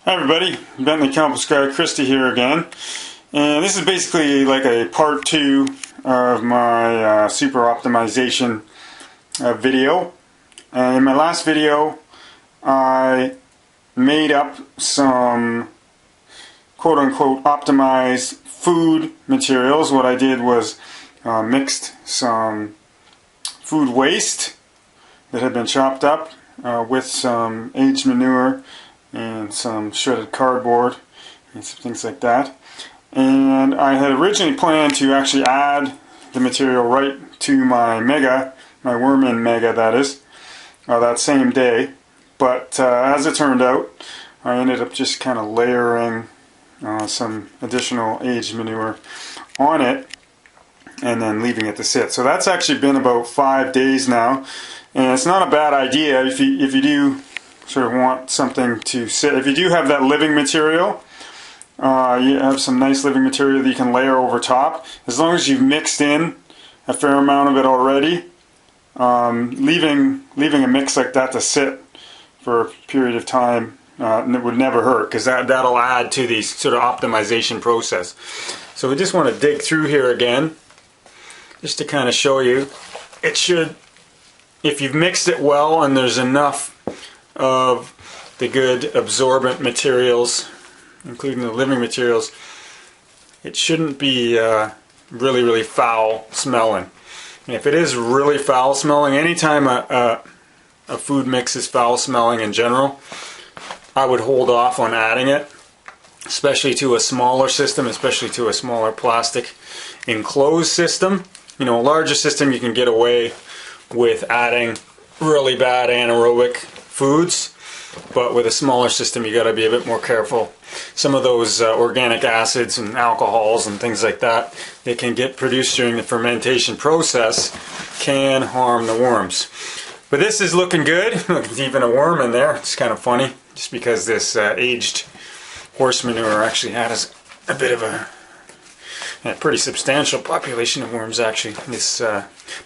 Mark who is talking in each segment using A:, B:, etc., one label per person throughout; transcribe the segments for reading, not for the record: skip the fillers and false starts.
A: Hi everybody, Bentley Compost Guy, Christy here again, and this is basically like a part 2 of my super optimization video. In my last video I made up some quote-unquote optimized food materials. What I did was mixed some food waste that had been chopped up with some aged manure and some shredded cardboard and some things like that. And I had originally planned to actually add the material right to my mega, my worm in mega that is, that same day. But as it turned out, I ended up just kind of layering some additional aged manure on it and then leaving it to sit. So that's actually been about 5 days now, and it's not a bad idea if you do sort of want something to sit. If you do have that living material, you have some nice living material that you can layer over top. As long as you've mixed in a fair amount of it already, leaving a mix like that to sit for a period of time would never hurt, because that'll add to the sort of optimization process. So we just want to dig through here again, just to kind of show you. It should, if you've mixed it well and there's enough of the good absorbent materials, including the living materials, it shouldn't be really foul smelling. And if it is really foul smelling, anytime a food mix is foul smelling in general, I would hold off on adding it, especially to a smaller system, especially to a smaller plastic enclosed system. You know, a larger system you can get away with adding really bad anaerobic foods, but with a smaller system you got to be a bit more careful. Some of those organic acids and alcohols and things like that can get produced during the fermentation process can harm the worms. But this is looking good. Look, there's even a worm in there. It's kind of funny, just because this aged horse manure actually has a bit of a pretty substantial population of worms. Actually, this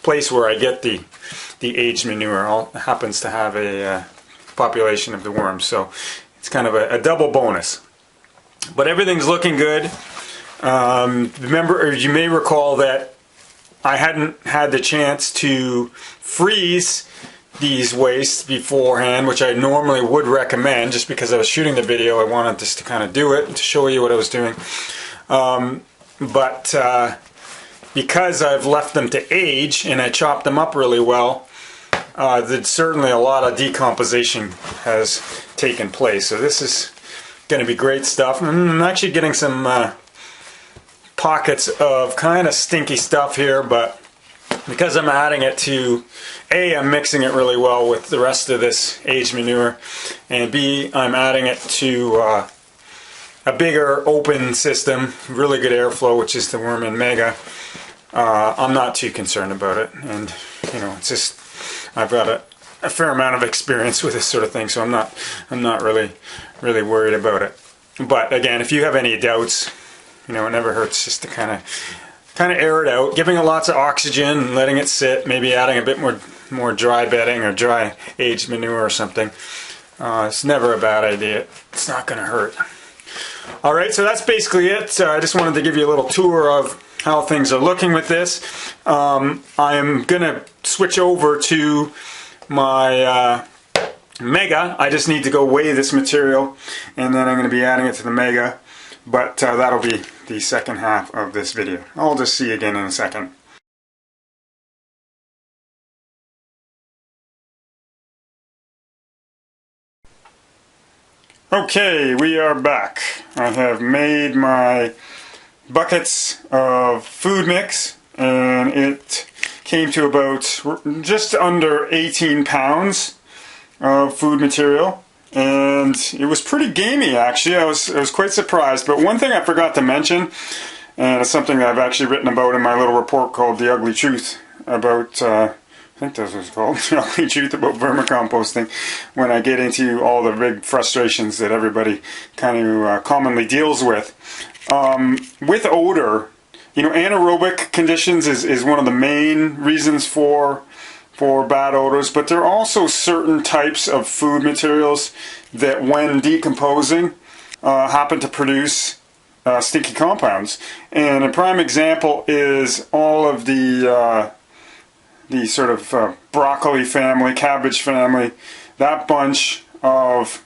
A: place where I get the aged manure happens to have a population of the worms, so it's kind of a double bonus. But everything's looking good. Remember, or you may recall that I hadn't had the chance to freeze these wastes beforehand, which I normally would recommend. Just because I was shooting the video, I wanted just to kind of do it and to show you what I was doing. But because I've left them to age and I chopped them up really well, certainly a lot of decomposition has taken place. So this is going to be great stuff. I'm actually getting some pockets of kind of stinky stuff here, but because I'm adding it to, A, I'm mixing it really well with the rest of this aged manure, and B, I'm adding it to a bigger open system, really good airflow, which is the worm in mega. I'm not too concerned about it, and you know, it's just, I've got a fair amount of experience with this sort of thing, so I'm not really worried about it. But again, if you have any doubts, you know, it never hurts just to kind of air it out, giving it lots of oxygen and letting it sit, maybe adding a bit more dry bedding or dry aged manure or something. It's never a bad idea. It's not going to hurt. Alright, so that's basically it. I just wanted to give you a little tour of how things are looking with this. I am going to switch over to my mega. I just need to go weigh this material, and then I'm going to be adding it to the mega. But that'll be the second half of this video. I'll just see you again in a second. Okay, we are back. I have made my buckets of food mix, and it came to about just under 18 pounds of food material. And it was pretty gamey, actually. I was quite surprised. But one thing I forgot to mention, and it's something that I've actually written about in my little report called The Ugly Truth about, I think that's what it's called, The Ugly Truth about vermicomposting, when I get into all the big frustrations that everybody kind of commonly deals with. With odor, you know, anaerobic conditions is one of the main reasons for bad odors, but there are also certain types of food materials that when decomposing happen to produce stinky compounds. And a prime example is all of the sort of broccoli family, cabbage family, that bunch of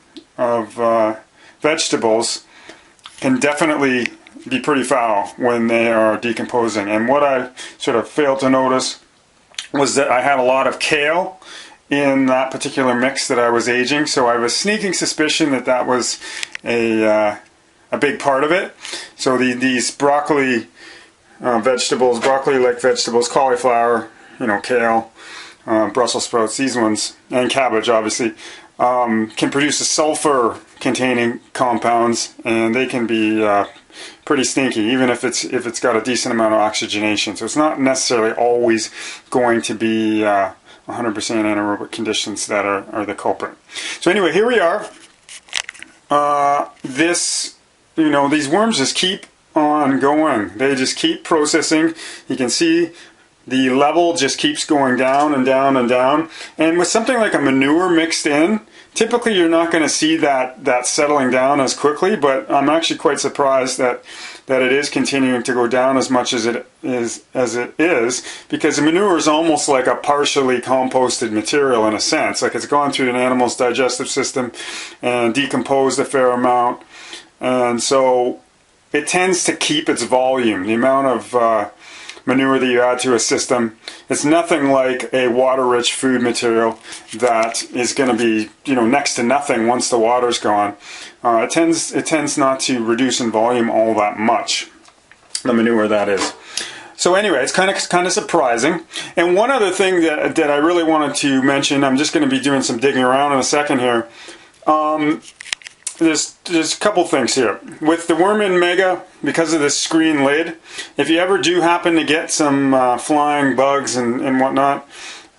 A: vegetables can definitely be pretty foul when they are decomposing. And what I sort of failed to notice was that I had a lot of kale in that particular mix that I was aging, so I have a sneaking suspicion that that was a big part of it. So these broccoli vegetables, broccoli-like vegetables, cauliflower, kale, Brussels sprouts, these ones, and cabbage obviously, can produce a sulfur-containing compounds, and they can be pretty stinky, even if it's got a decent amount of oxygenation. So it's not necessarily always going to be 100% anaerobic conditions that are the culprit. So anyway, here we are. These worms just keep on going. They just keep processing. You can see the level just keeps going down and down and down. And with something like a manure mixed in, typically you're not going to see that settling down as quickly, but I'm actually quite surprised that it is continuing to go down as much as it is, because the manure is almost like a partially composted material in a sense. Like it's gone through an animal's digestive system and decomposed a fair amount, and so it tends to keep its volume. The amount of manure that you add to a system, it's nothing like a water-rich food material that is going to be next to nothing once the water's gone. It tends not to reduce in volume all that much, the manure that is. So anyway, it's kind of surprising. And one other thing that I really wanted to mention, I'm just going to be doing some digging around in a second here. There's a couple things here. With the Worm-In Mega, because of this screen lid, if you ever do happen to get some flying bugs and whatnot,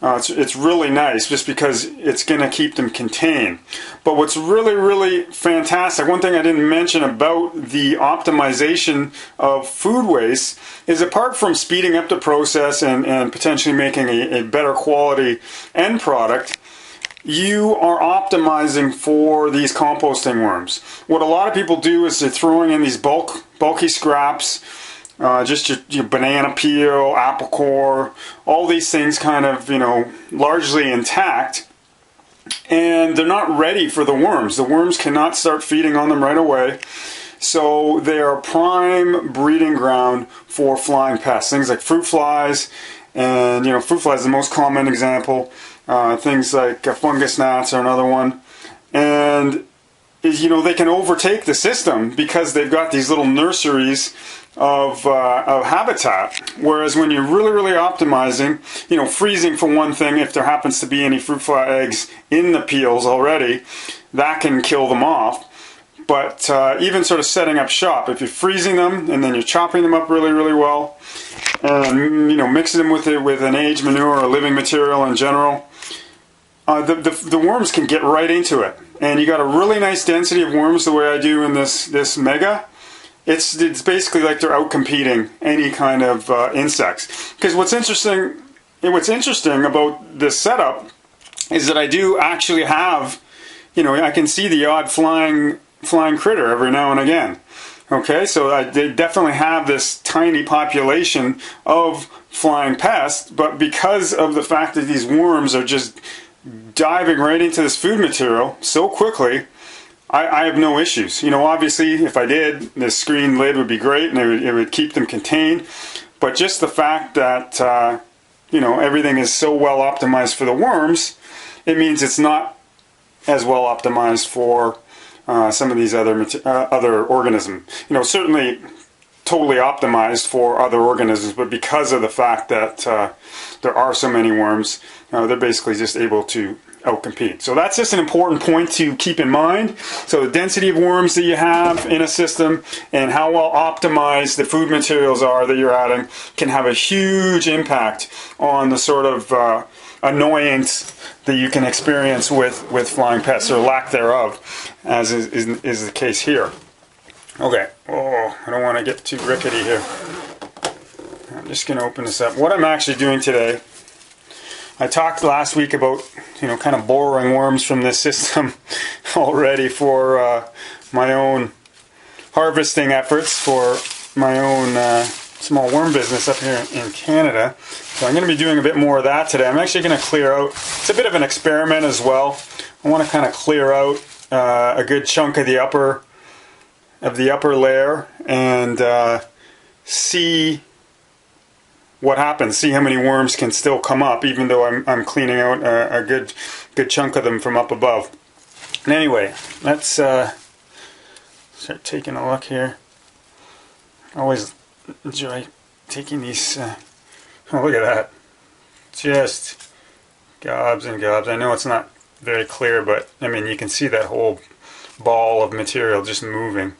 A: it's really nice just because it's going to keep them contained. But what's really, really fantastic, one thing I didn't mention about the optimization of food waste is, apart from speeding up the process and potentially making a better quality end product, you are optimizing for these composting worms. What a lot of people do is they're throwing in these bulky scraps, just your banana peel, apple core, all these things kind of, largely intact, and they're not ready for the worms. The worms cannot start feeding on them right away. So they are prime breeding ground for flying pests, things like fruit flies, and fruit flies is the most common example. Things like fungus gnats are another one, and they can overtake the system because they've got these little nurseries of habitat. Whereas when you're really, really optimizing, freezing for one thing, if there happens to be any fruit fly eggs in the peels already, that can kill them off. But even sort of setting up shop, if you're freezing them and then you're chopping them up really, really well, and mixing them with an aged manure or living material in general, the worms can get right into it. And you got a really nice density of worms the way I do in this Mega. It's basically like they're out competing any kind of insects. Because what's interesting about this setup is that I do actually have, I can see the odd flying critter every now and again. Okay, so they definitely have this tiny population of flying pests, but because of the fact that these worms are just diving right into this food material so quickly, I have no issues. Obviously, if I did, this screen lid would be great and it would keep them contained, but just the fact that everything is so well optimized for the worms, it means it's not as well optimized for some of these other organisms. Certainly totally optimized for other organisms, but because of the fact that there are so many worms, they're basically just able to outcompete. So that's just an important point to keep in mind. So the density of worms that you have in a system and how well optimized the food materials are that you're adding can have a huge impact on the sort of annoyance that you can experience with flying pests, or lack thereof, as is the case here. Okay, I don't want to get too rickety here. I'm just going to open this up. What I'm actually doing today, I talked last week about, kind of borrowing worms from this system already for my own harvesting efforts for my own small worm business up here in Canada. So I'm going to be doing a bit more of that today. I'm actually going to clear out, it's a bit of an experiment as well. I want to kind of clear out a good chunk of the upper layer and see what happens. See how many worms can still come up, even though I'm cleaning out a good chunk of them from up above. And anyway, let's start taking a look here. I always enjoy taking these. Oh, look at that! Just gobs and gobs. I know it's not very clear, but I mean you can see that whole ball of material just moving.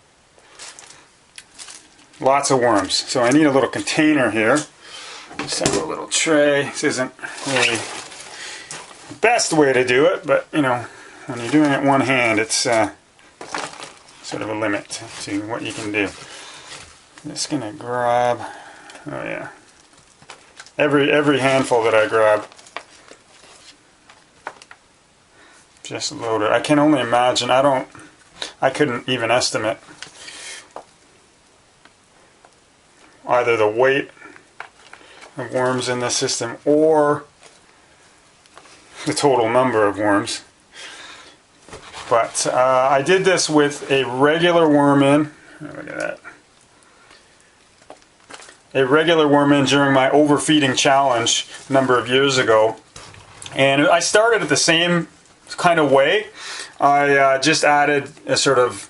A: Lots of worms. So I need a little container here. Just have a little tray. This isn't really the best way to do it, but you know, when you're doing it one hand, it's sort of a limit to what you can do. I'm just gonna grab, oh yeah, every handful that I grab, just load it. I can only imagine. I couldn't even estimate either the weight of worms in this system or the total number of worms. But I did this with a regular worm in. Oh, look at that. A regular worm in during my overfeeding challenge a number of years ago. And I started it the same kind of way. I just added a sort of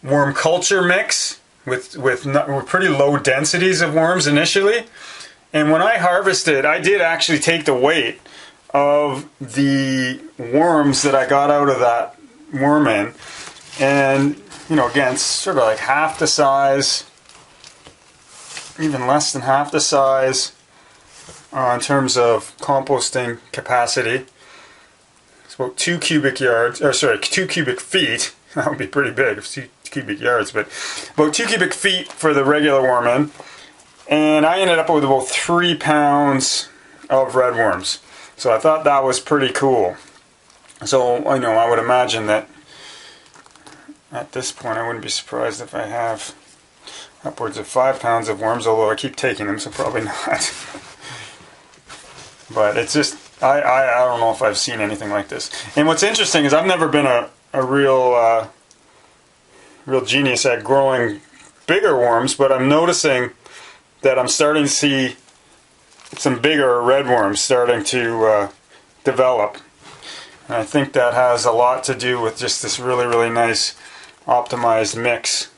A: worm culture mix with pretty low densities of worms initially. And when I harvested, I did actually take the weight of the worms that I got out of that worm in. And, you know, again, it's sort of like half the size, even less than half the size in terms of composting capacity. It's about 2 cubic yards, or sorry, 2 cubic feet. That would be pretty big, 2 cubic yards, but about 2 cubic feet for the regular worm in. And I ended up with about 3 pounds of red worms. So I thought that was pretty cool. So, you know, I would imagine that at this point I wouldn't be surprised if I have upwards of 5 pounds of worms, although I keep taking them, so probably not. But it's just, I don't know if I've seen anything like this. And what's interesting is I've never been a real genius at growing bigger worms, but I'm noticing that I'm starting to see some bigger red worms starting to develop. And I think that has a lot to do with just this really, really nice optimized mix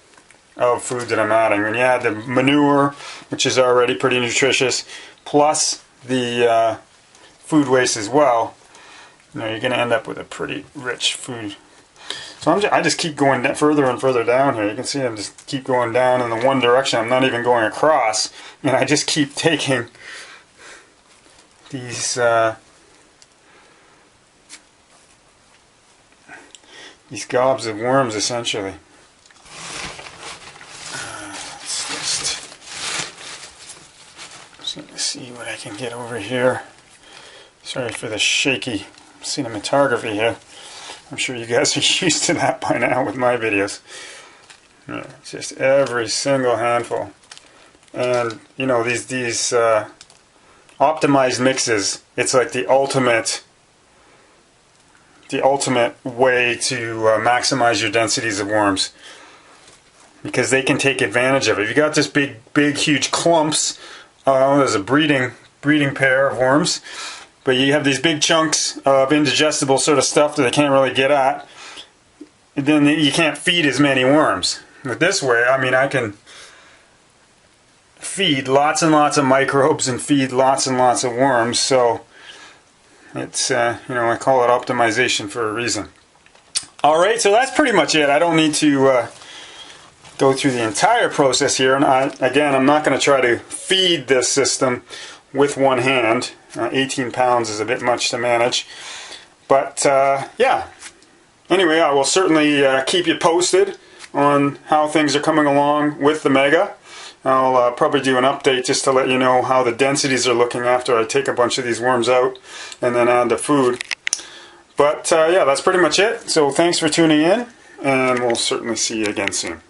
A: of food that I'm adding. When you add the manure, which is already pretty nutritious, plus the food waste as well, you know, you're going to end up with a pretty rich food. So I just keep going further and further down here. You can see I'm just keep going down in the one direction. I'm not even going across, and I just keep taking these gobs of worms, essentially. Let's see what I can get over here. Sorry for the shaky cinematography here. I'm sure you guys are used to that by now with my videos. Yeah, just every single handful. And you know, these optimized mixes, it's like the ultimate way to maximize your densities of worms, because they can take advantage of it. If you got this big huge clumps, there's a breeding pair of worms, but you have these big chunks of indigestible sort of stuff that they can't really get at, and then you can't feed as many worms. But this way, I mean, I can feed lots and lots of microbes and feed lots and lots of worms. So it's, you know, I call it optimization for a reason. Alright, so that's pretty much it. I don't need to go through the entire process here. And again, I'm not going to try to feed this system with one hand. 18 pounds is a bit much to manage. But yeah, anyway, I will certainly keep you posted on how things are coming along with the Mega. I'll probably do an update just to let you know how the densities are looking after I take a bunch of these worms out and then add the food. But yeah, that's pretty much it. So thanks for tuning in, and we'll certainly see you again soon.